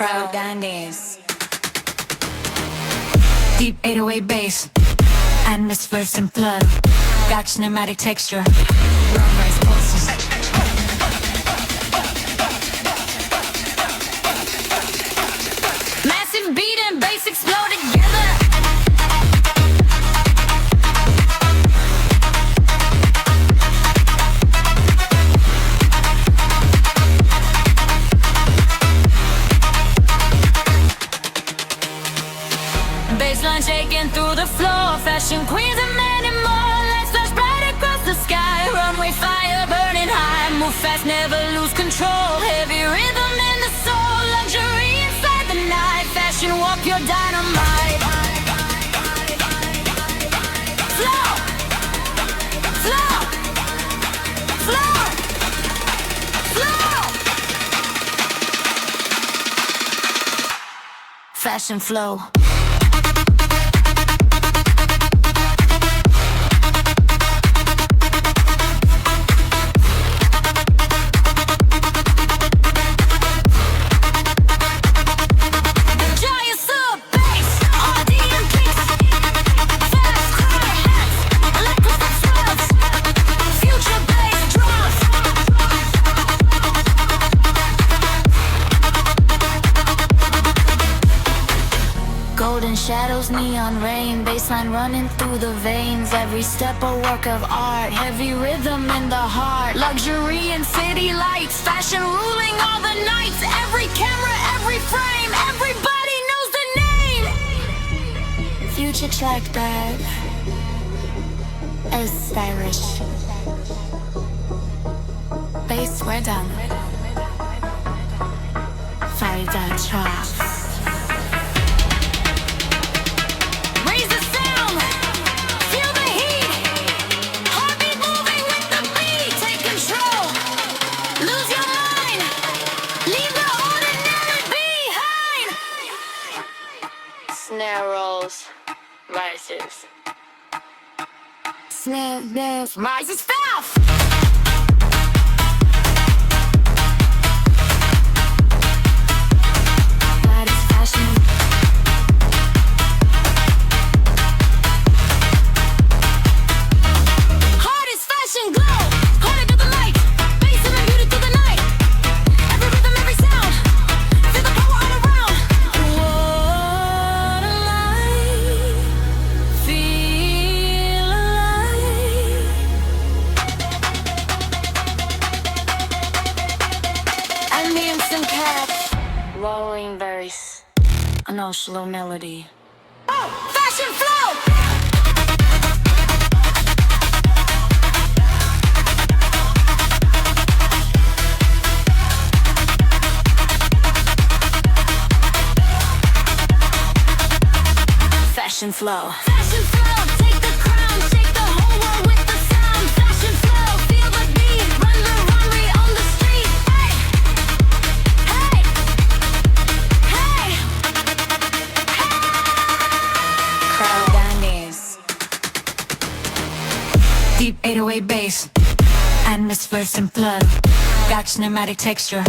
crowd dance. Deep 808 bass, atmospheres and flood. Got cinematic texture, runways pulses. Massive beat and bass explode together. Baseline shaking through the floor. Fashion queens and many more. Lights flash bright across the sky. Runway fire burning high. Move fast, never lose control. Heavy rhythm in the soul. Luxury inside the night. Fashion walk your dynamite. Flow, flow, flow, flow. Fashion flow. Golden shadows, neon rain, baseline running through the veins. Every step a work of art, heavy rhythm in the heart. Luxury and city lights, fashion ruling all the nights. Every camera, every frame, everybody knows the name. Future track bag, as stylish. Bass, we're done. Farida Tracks. Snare rolls, rises. Snare rises fast. That is fashion. Heart is fashion glow. Harder to the light. Bass and beauty through the night. Every rhythm, every sound. Feel the power all around. Rolling bass, a no slow melody. Oh, fashion flow! Fashion flow. Fashion flow, take the crown, shake the whole world with the sound. Fashion flow, feel the beat, run the runway on the street. Hey, hey, hey, hey. Crowd dance. Deep 808 bass, atmospheres and flood. Got cinematic texture,